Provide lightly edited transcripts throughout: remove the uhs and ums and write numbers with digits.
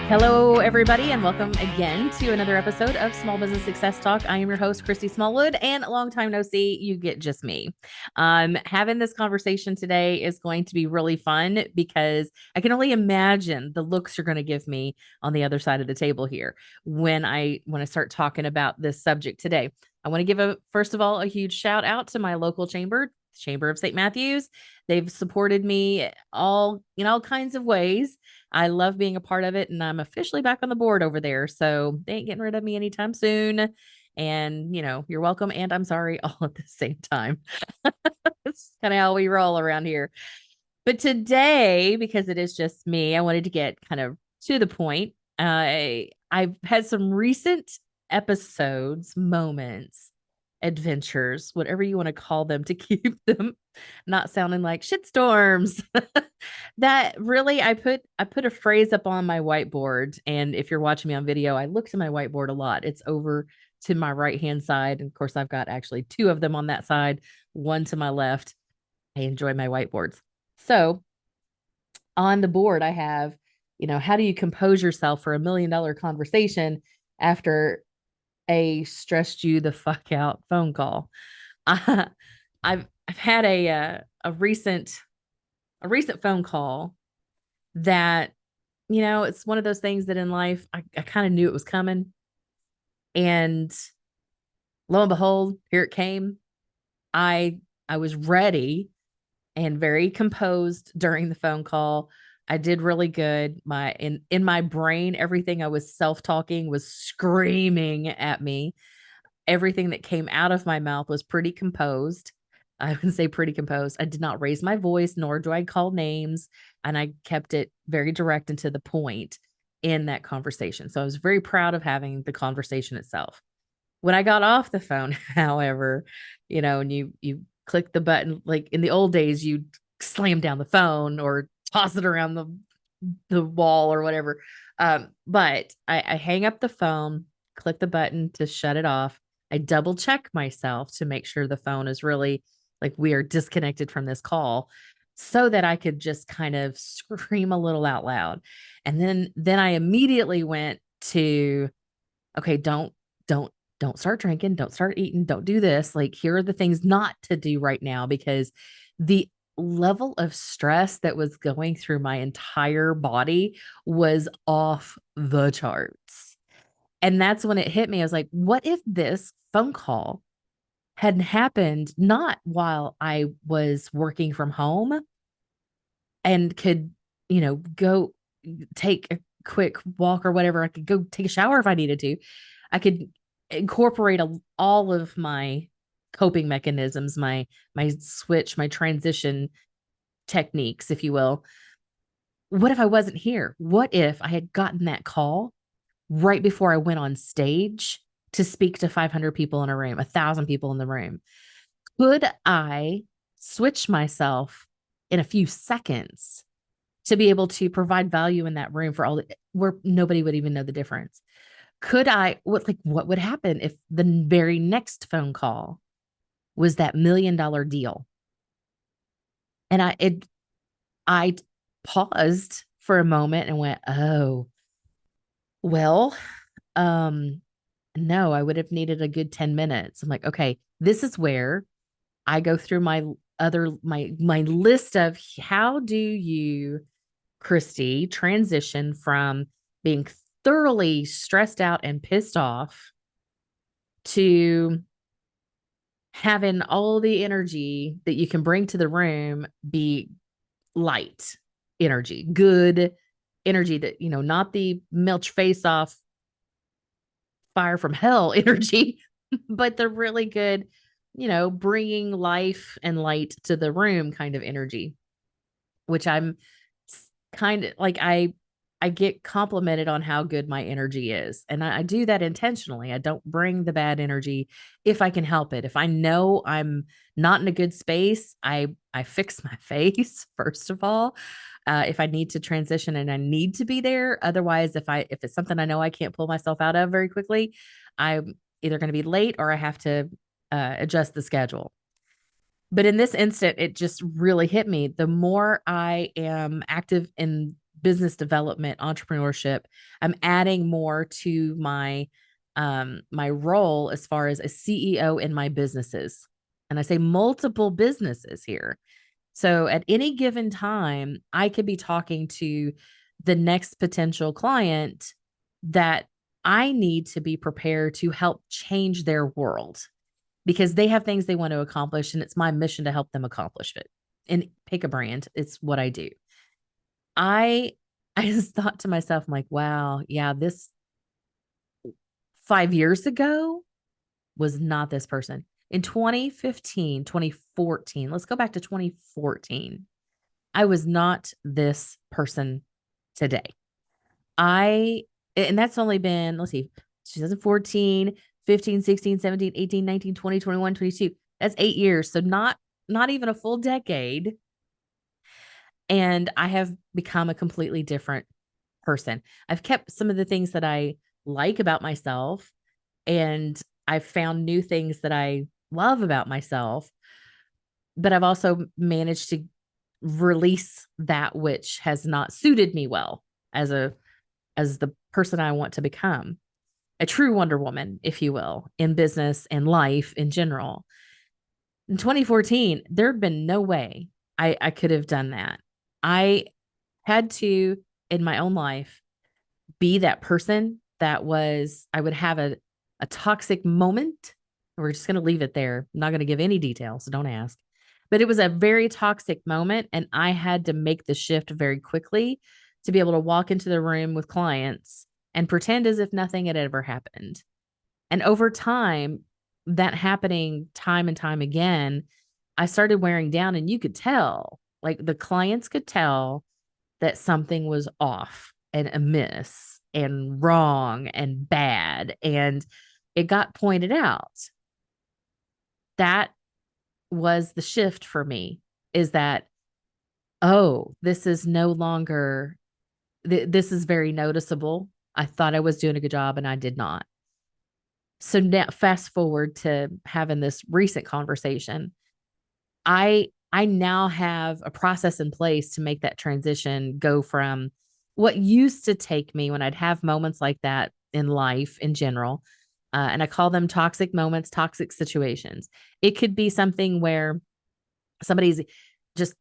Hello, everybody, and welcome again to another episode of Small Business Success Talk. I am your host, Christy Smallwood, and long time no see, you get just me. Having this conversation today is going to be really fun because I can only imagine the looks you're going to give me on the other side of the table here when I start talking about this subject today. I want to give first of all, a huge shout out to my local Chamber of St. Matthews. They've supported me all in all kinds of ways. I love being a part of it, and I'm officially back on the board over there. So they ain't getting rid of me anytime soon. And, you're welcome. And I'm sorry all at the same time. It's kind of how we roll around here. But today, because it is just me, I wanted to get kind of to the point. I've had some recent episodes, moments, adventures, whatever you want to call them, to keep them not sounding like shitstorms. That really, I put a phrase up on my whiteboard, and if you're watching me on video, I look to my whiteboard a lot. It's over to my right hand side, and of course, I've got actually two of them on that side, one to my left. I enjoy my whiteboards. So on the board, I have, how do you compose yourself for $1 million conversation after a stressed you the fuck out phone call? Uh, I've had a recent phone call that, it's one of those things that in life I kind of knew it was coming, and lo and behold, here it came. I was ready and very composed during the phone call. I did really good. In my brain, everything I was self-talking was screaming at me. Everything that came out of my mouth was pretty composed. I would say pretty composed. I did not raise my voice, nor do I call names. And I kept it very direct and to the point in that conversation. So I was very proud of having the conversation itself. When I got off the phone, however, and you click the button, like in the old days, you slam down the phone or toss it around the wall or whatever. But I hang up the phone, click the button to shut it off. I double check myself to make sure the phone is really like we are disconnected from this call so that I could just kind of scream a little out loud. And then I immediately went to, okay, don't start drinking, don't start eating, don't do this. Like, here are the things not to do right now, because the level of stress that was going through my entire body was off the charts. And that's when it hit me. I was like, what if this phone call had happened not while I was working from home and could, go take a quick walk or whatever? I could go take a shower if I needed to. I could incorporate all of my coping mechanisms, my switch, my transition techniques, if you will. What if I wasn't here? What if I had gotten that call right before I went on stage to speak to 500 people in a room, 1,000 people in the room? Could I switch myself in a few seconds to be able to provide value in that room where nobody would even know the difference? What would happen if the very next phone call was that $1 million deal? And I paused for a moment and went, oh, well, um, no, I would have needed a good 10 minutes. I'm like, okay, this is where I go through my list of how do you, Christy, transition from being thoroughly stressed out and pissed off to having all the energy that you can bring to the room be light energy, good energy, that, not the melt face off fire from hell energy, but the really good, bringing life and light to the room kind of energy, which I'm kind of like, I get complimented on how good my energy is. And I do that intentionally. I don't bring the bad energy if I can help it. If I know I'm not in a good space, I fix my face first of all. If I need to transition and I need to be there. Otherwise, if it's something I know I can't pull myself out of very quickly, I'm either going to be late or I have to adjust the schedule. But in this instant, it just really hit me. The more I am active in business development, entrepreneurship. I'm adding more to my role as far as a CEO in my businesses. And I say multiple businesses here. So at any given time, I could be talking to the next potential client that I need to be prepared to help change their world because they have things they want to accomplish, and it's my mission to help them accomplish it. And pick a brand, it's what I do. I I just thought to myself, I'm like, wow, yeah, this 5 years ago was not this person. In 2015, 2014, let's go back to 2014. I was not this person today. I, and that's only been, let's see, 2014, 15, 16, 17, 18, 19, 20, 21, 22. That's 8 years. So not even a full decade. And I have become a completely different person. I've kept some of the things that I like about myself, and I've found new things that I love about myself, but I've also managed to release that which has not suited me well as the person I want to become. A true Wonder Woman, if you will, in business and life in general. In 2014, there had been no way I could have done that. I had to, in my own life, be that person that was, I would have a toxic moment. We're just going to leave it there. I'm not going to give any details, so don't ask. But it was a very toxic moment, and I had to make the shift very quickly to be able to walk into the room with clients and pretend as if nothing had ever happened. And over time, that happening time and time again, I started wearing down, and you could tell, like the clients could tell that something was off and amiss and wrong and bad. And it got pointed out. That was the shift for me, is that, oh, this is no longer, this is very noticeable. I thought I was doing a good job and I did not. So now fast forward to having this recent conversation. I now have a process in place to make that transition go from what used to take me when I'd have moments like that in life in general. And I call them toxic moments, toxic situations. It could be something where somebody's just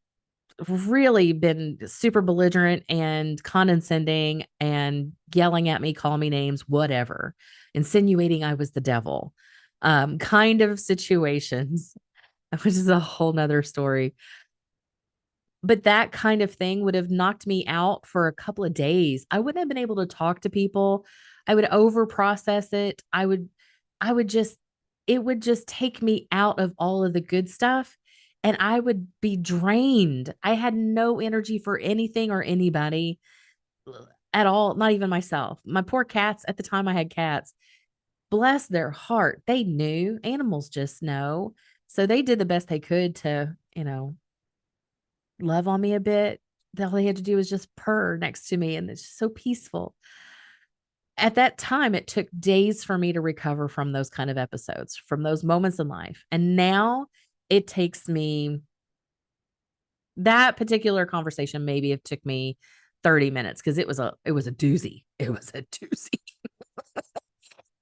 really been super belligerent and condescending and yelling at me, calling me names, whatever, insinuating I was the devil, kind of situations, which is a whole nother story. But that kind of thing would have knocked me out for a couple of days. I wouldn't have been able to talk to people. I would over process it. I would just, it would just take me out of all of the good stuff, and I would be drained. I had no energy for anything or anybody at all, not even myself. My poor cats, at the time I had cats, bless their heart. They knew, animals just know. So they did the best they could to, love on me a bit. All they had to do was just purr next to me, and it's just so peaceful. At that time, it took days for me to recover from those kind of episodes, from those moments in life. And now it takes me, that particular conversation, maybe it took me 30 minutes because it was a doozy. It was a doozy.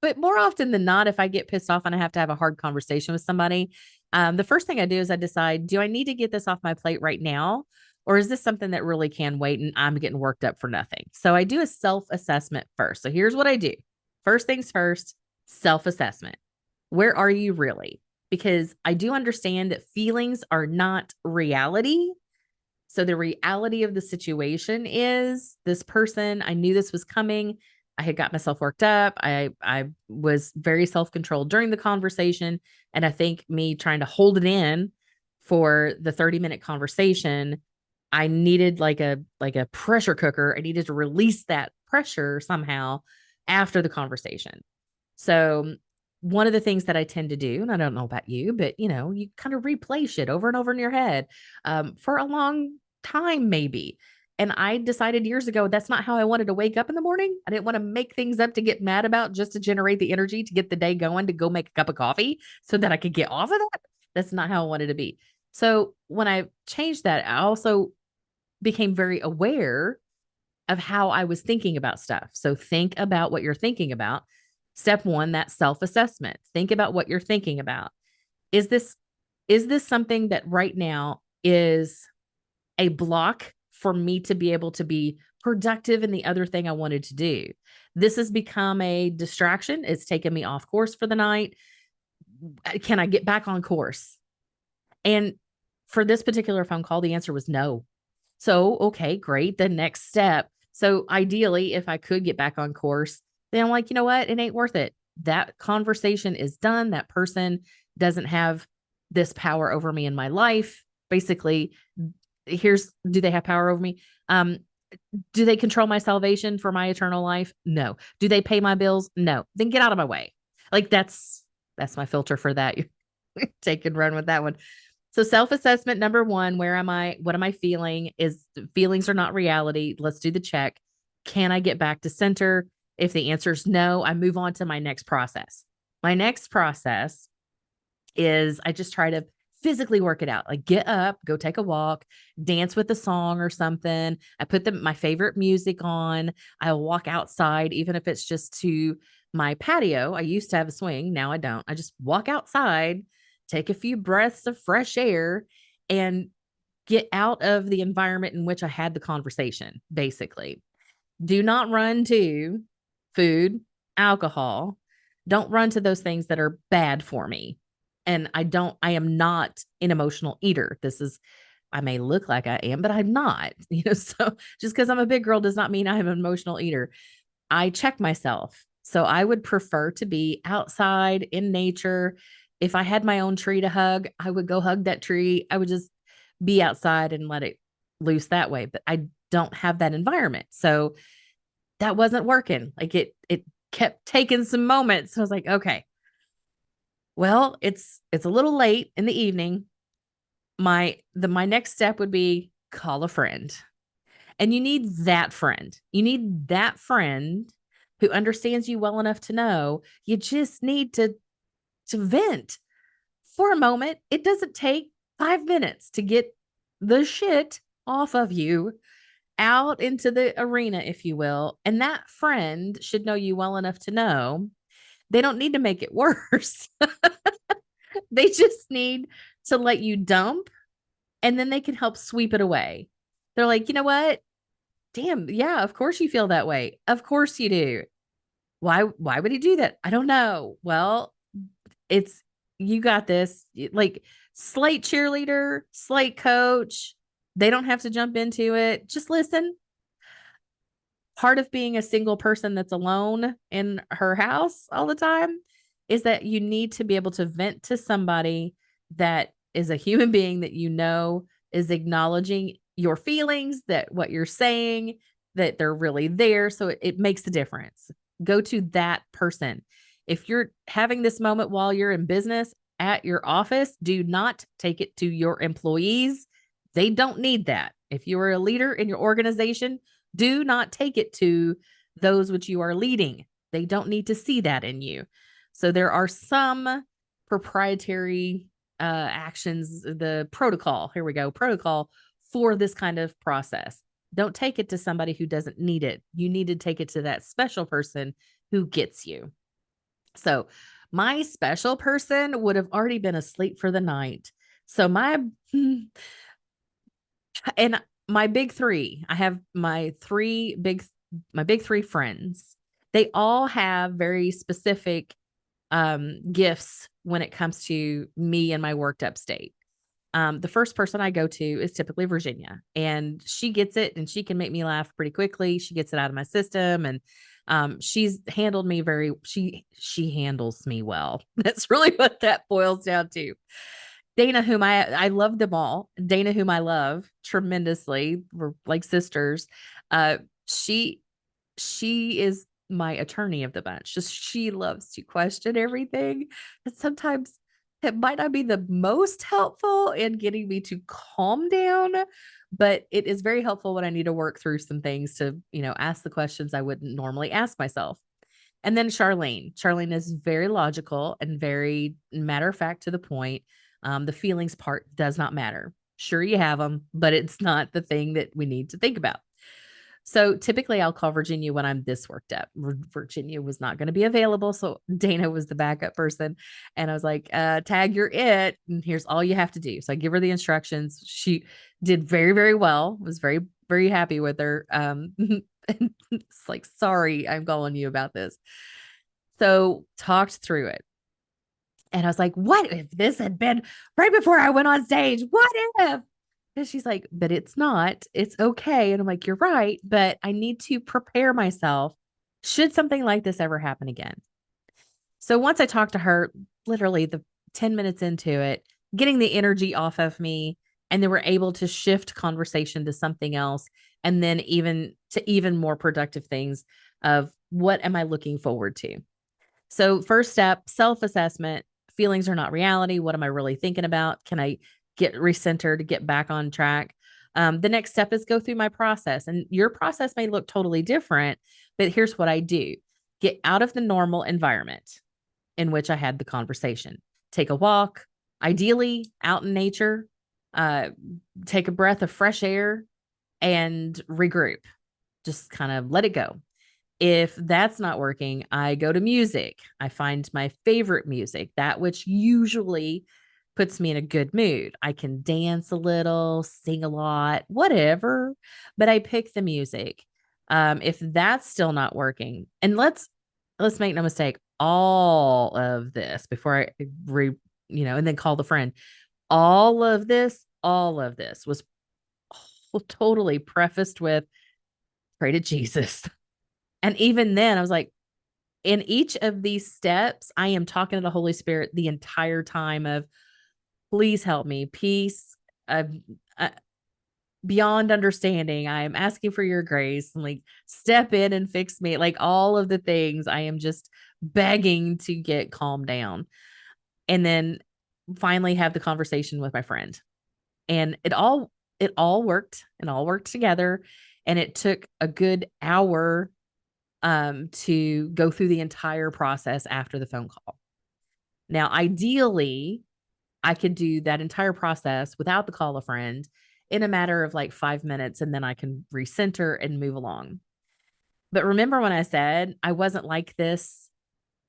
But more often than not, if I get pissed off and I have to have a hard conversation with somebody, the first thing I do is I decide, do I need to get this off my plate right now? Or is this something that really can wait and I'm getting worked up for nothing? So I do a self assessment first. So here's what I do. First things first, self assessment. Where are you really? Because I do understand that feelings are not reality. So the reality of the situation is, this person, I knew this was coming. I had got myself worked up. I was very self-controlled during the conversation. And I think me trying to hold it in for the 30-minute conversation, I needed like a pressure cooker. I needed to release that pressure somehow after the conversation. So one of the things that I tend to do, and I don't know about you, but you kind of replay shit over and over in your head for a long time, maybe. And I decided years ago that's not how I wanted to wake up in the morning. I didn't want to make things up to get mad about just to generate the energy to get the day going, to go make a cup of coffee so that I could get off of that. That's not how I wanted to be. So when I changed that, I also became very aware of how I was thinking about stuff. So think about what you're thinking about. Step one, that self-assessment. Think about what you're thinking about. Is this is this something that right now is a block for me to be able to be productive in the other thing I wanted to do? This has become a distraction. It's taken me off course for the night. Can I get back on course? And for this particular phone call, the answer was no. So, okay, great. The next step. So, ideally, if I could get back on course, then I'm like, you know what? It ain't worth it. That conversation is done. That person doesn't have this power over me in my life. Basically, here's do they have power over me? Do they control my salvation for my eternal life? No. Do they pay my bills? No. Then get out of my way. Like that's my filter for that. Take and run with that one. So self-assessment number one, where am I? What am I feeling? Is feelings are not reality. Let's do the check. Can I get back to center? If the answer is no, I move on to my next process. My next process is I just try to physically work it out. Like get up, go take a walk, dance with a song or something. I put my favorite music on. I'll walk outside, even if it's just to my patio. I used to have a swing. Now I don't. I just walk outside, take a few breaths of fresh air, and get out of the environment in which I had the conversation, basically. Do not run to food, alcohol. Don't run to those things that are bad for me. And I am not an emotional eater. I may look like I am, but I'm not. So just because I'm a big girl does not mean I'm an emotional eater. I check myself. So I would prefer to be outside in nature. If I had my own tree to hug, I would go hug that tree. I would just be outside and let it loose that way. But I don't have that environment. So that wasn't working. Like it kept taking some moments. So I was like, okay, well, it's a little late in the evening. My next step would be call a friend. And you need that friend. You need that friend who understands you well enough to know you just need to vent for a moment. It doesn't take 5 minutes to get the shit off of you out into the arena, if you will. And that friend should know you well enough to know they don't need to make it worse. They just need to let you dump and then they can help sweep it away. They're like, you know what? Damn, yeah, of course you feel that way. Of course you do. Why would he do that? I don't know. Well, it's you got this. Like slate cheerleader, slate coach. They don't have to jump into it. Just listen. Part of being a single person that's alone in her house all the time is that you need to be able to vent to somebody that is a human being that is acknowledging your feelings, that what you're saying, that they're really there. So it makes a difference. Go to that person. If you're having this moment while you're in business at your office, do not take it to your employees. They don't need that. If you are a leader in your organization, do not take it to those which you are leading. They don't need to see that in you. So there are some proprietary actions, the protocol, here we go, protocol for this kind of process. Don't take it to somebody who doesn't need it. You need to take it to that special person who gets you. So my special person would have already been asleep for the night. So and my big three, I have my big three friends. They all have very specific gifts when it comes to me and my worked up state. The first person I go to is typically Virginia, and she gets it and she can make me laugh pretty quickly. She gets it out of my system, and she's handled me she handles me well. That's really what that boils down to. Dana, whom I love them all. Dana, whom I love tremendously. We're like sisters. Uh, she she is my attorney of the bunch. Just she loves to question everything. And sometimes it might not be the most helpful in getting me to calm down, but it is very helpful when I need to work through some things to, ask the questions I wouldn't normally ask myself. And then Charlene. Charlene is very logical and very matter of fact to the point. The feelings part does not matter. Sure, you have them, but it's not the thing that we need to think about. So typically I'll call Virginia when I'm this worked up. Virginia was not going to be available. So Dana was the backup person. And I was like, tag, you're it. And here's all you have to do. So I give her the instructions. She did very, very well, was very, very happy with her. It's like, sorry, I'm calling you about this. So talked through it. And I was like, what if this had been right before I went on stage? What if? And she's like, but it's not. It's okay. And I'm like, you're right. But I need to prepare myself should something like this ever happen again. So once I talked to her, literally the 10 minutes into it, getting the energy off of me, and then we're able to shift conversation to something else. And then even to even more productive things of what am I looking forward to? So, first step, self assessment. Feelings are not reality. What am I really thinking about? Can I get recentered, get back on track? The next step is go through my process. And your process may look totally different, but here's what I do: get out of the normal environment in which I had the conversation, take a walk, ideally out in nature, uh, take a breath of fresh air, and regroup. Just kind of let it go. If that's not working, I go to music. I find my favorite music, that which usually puts me in a good mood. I can dance a little, sing a lot, whatever, but I pick the music. If that's still not working, and let's make no mistake, all of this before I and then call the friend. All of this was totally prefaced with pray to Jesus. And even then, I was like, in each of these steps, I am talking to the Holy Spirit the entire time of, please help me, peace, uh, uh, beyond understanding. I am asking for your grace and like step in and fix me. Like all of the things I am just begging to get calmed down. And then finally have the conversation with my friend. And it all worked and all worked together. And it took a good hour to go through the entire process after the phone call. Now, ideally, I could do that entire process without the call a friend in a matter of like 5 minutes, and then I can recenter and move along. But remember when I said I wasn't like this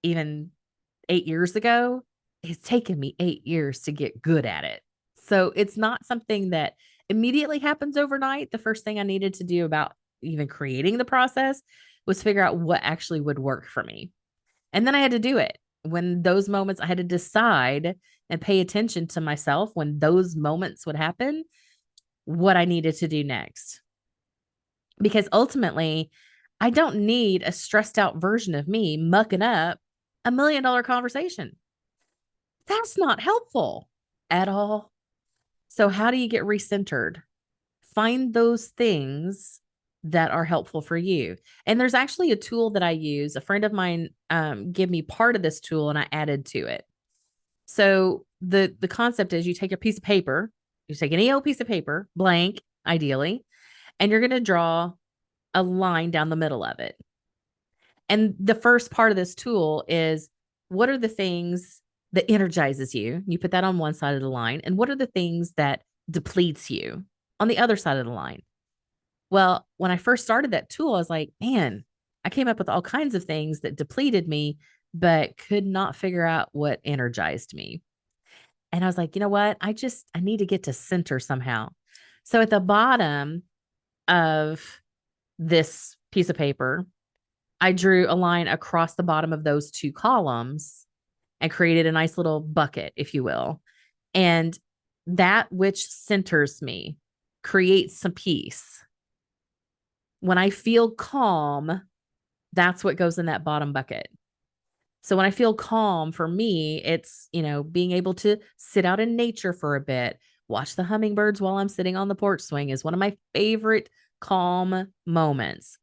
even 8 years ago? It's taken me 8 years to get good at it. So it's not something that immediately happens overnight. The first thing I needed to do about even creating the process was figure out what actually would work for me. And then I had to do it. When those moments, I had to decide and pay attention to myself when those moments would happen, what I needed to do next. Because ultimately, I don't need a stressed out version of me mucking up $1 million conversation. That's not helpful at all. So, how do you get recentered? Find those things that are helpful for you. And there's actually a tool that I use. A friend of mine gave me part of this tool and I added to it. So the concept is you take a piece of paper, you take any old piece of paper, blank, ideally, and you're going to draw a line down the middle of it. And the first part of this tool is what are the things that energizes you? You put that on one side of the line. And what are the things that depletes you on the other side of the line? Well, when I first started that tool, I was like, man, I came up with all kinds of things that depleted me, but could not figure out what energized me. And I was like, you know what? I need to get to center somehow. So at the bottom of this piece of paper, I drew a line across the bottom of those two columns and created a nice little bucket, if you will. And that which centers me creates some peace. When I feel calm, that's what goes in that bottom bucket. So when I feel calm, for me, it's, being able to sit out in nature for a bit, watch the hummingbirds while I'm sitting on the porch swing is one of my favorite calm moments.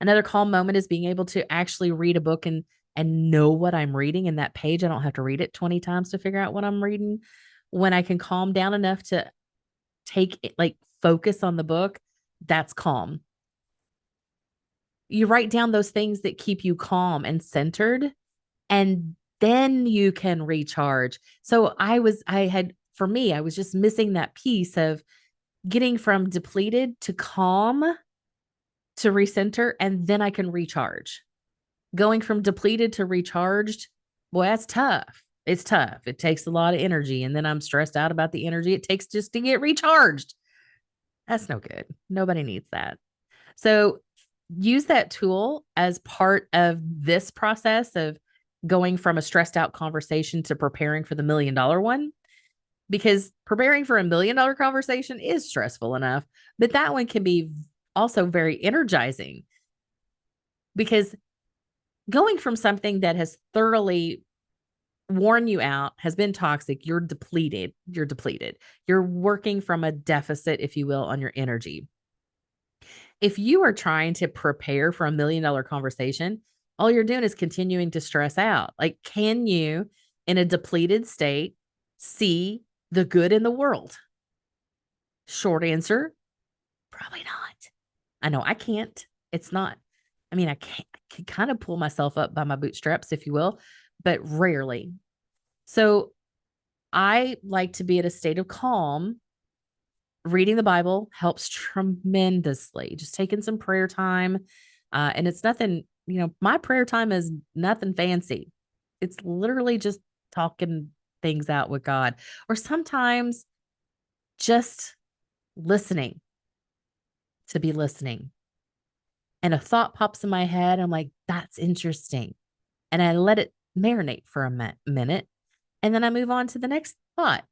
Another calm moment is being able to actually read a book and know what I'm reading in that page. I don't have to read it 20 times to figure out what I'm reading. When I can calm down enough to take it, like focus on the book, that's calm. You write down those things that keep you calm and centered, and then you can recharge. So for me, I was just missing that piece of getting from depleted to calm to recenter, and then I can recharge. Going from depleted to recharged, boy, that's tough. It's tough. It takes a lot of energy. And then I'm stressed out about the energy it takes just to get recharged. That's no good. Nobody needs that. So use that tool as part of this process of going from a stressed out conversation to preparing for the $1 million one, because preparing for $1 million conversation is stressful enough, but that one can be also very energizing, because going from something that has thoroughly worn you out, has been toxic, you're depleted. You're working from a deficit, if you will, on your energy. If you are trying to prepare for $1 million conversation, all you're doing is continuing to stress out. Like, can you, in a depleted state, see the good in the world? Short answer, probably not. I know I can't. It's not. I mean, I can kind of pull myself up by my bootstraps, if you will, but rarely. So I like to be at a state of calm. Reading the Bible helps tremendously. Just taking some prayer time. And it's nothing, my prayer time is nothing fancy. It's literally just talking things out with God, or sometimes just listening to be listening. And a thought pops in my head. I'm like, that's interesting. And I let it marinate for a minute. And then I move on to the next thought.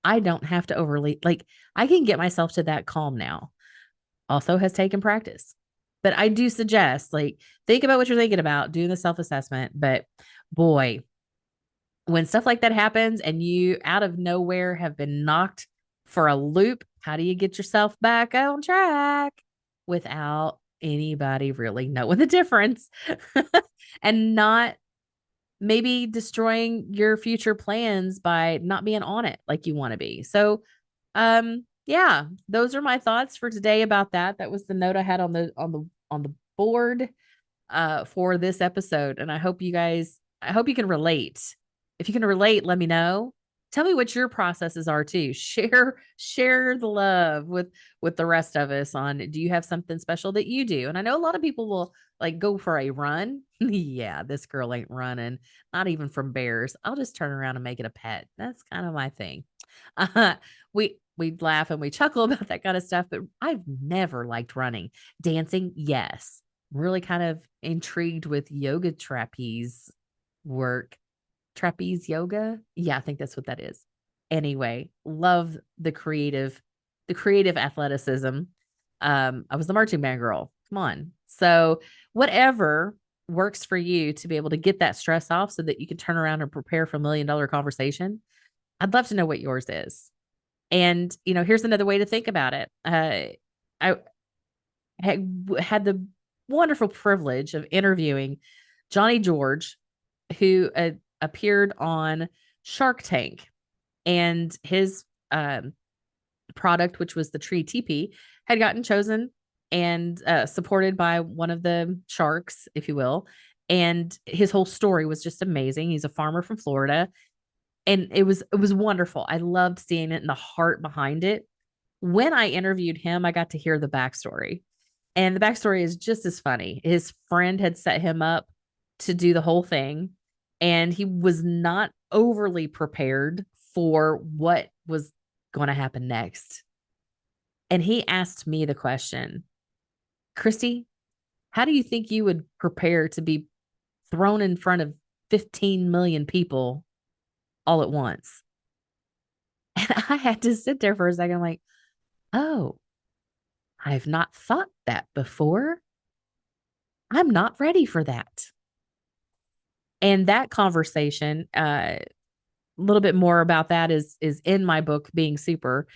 I don't have to overly, like, I can get myself to that calm now. Also has taken practice. But I do suggest, like, think about what you're thinking about, doing the self assessment. But boy, when stuff like that happens and you out of nowhere have been knocked for a loop, how do you get yourself back on track without anybody really knowing the difference and not maybe destroying your future plans by not being on it like you want to be? So, yeah, those are my thoughts for today about that. That was the note I had on the board for this episode. And I hope you can relate. If you can relate, let me know. Tell me what your processes are too. Share the love with the rest of us on, do you have something special that you do? And I know a lot of people will like go for a run. Yeah, this girl ain't running, not even from bears. I'll just turn around and make it a pet. That's kind of my thing. Uh, we laugh and we chuckle about that kind of stuff, but I've never liked running. Dancing, yes. Really kind of intrigued with yoga trapeze work. Trapeze yoga. Yeah, I think that's what that is. Anyway, love the creative athleticism. I was the marching band girl. Come on. So whatever works for you to be able to get that stress off so that you can turn around and prepare for $1 million conversation. I'd love to know what yours is. And, here's another way to think about it. I had the wonderful privilege of interviewing Johnny George, who appeared on Shark Tank, and his product, which was the tree teepee, had gotten chosen and supported by one of the sharks, if you will. And his whole story was just amazing. He's a farmer from Florida, and it was wonderful. I loved seeing it and the heart behind it. When I interviewed him, I got to hear the backstory. And the backstory is just as funny. His friend had set him up to do the whole thing, and he was not overly prepared for what was going to happen next. And he asked me the question, Christy, how do you think you would prepare to be thrown in front of 15 million people all at once? And I had to sit there for a second, like, oh, I've not thought that before. I'm not ready for that. And that conversation, a little bit more about that is in my book, Being Super,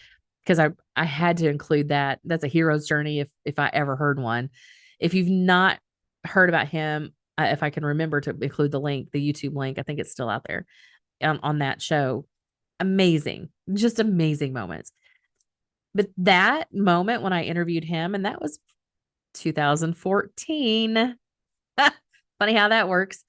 because I had to include that. That's a hero's journey if I ever heard one. If you've not heard about him, if I can remember to include the link, the YouTube link, I think it's still out there on that show. Amazing, just amazing moments. But that moment when I interviewed him, and that was 2014. Funny how that works.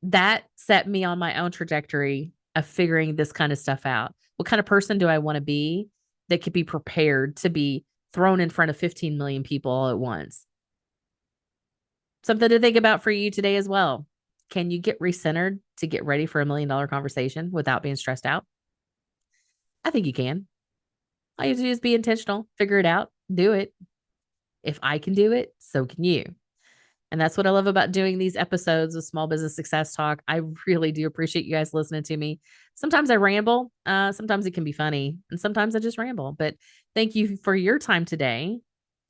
That set me on my own trajectory of figuring this kind of stuff out. What kind of person do I want to be that could be prepared to be thrown in front of 15 million people all at once? Something to think about for you today as well. Can you get recentered to get ready for $1 million conversation without being stressed out? I think you can. All you have to do is be intentional, figure it out, do it. If I can do it, so can you. And that's what I love about doing these episodes of Small Business Success Talk. I really do appreciate you guys listening to me. Sometimes I ramble, sometimes it can be funny, and sometimes I just ramble. But thank you for your time today.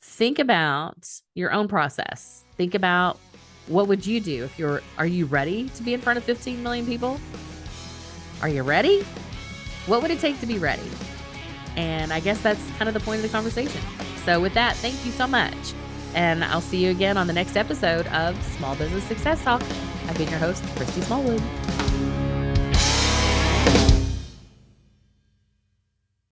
Think about your own process. Think about what would you do if are you ready to be in front of 15 million people? Are you ready? What would it take to be ready? And I guess that's kind of the point of the conversation. So with that, thank you so much. And I'll see you again on the next episode of Small Business Success Talk. I've been your host, Christy Smallwood.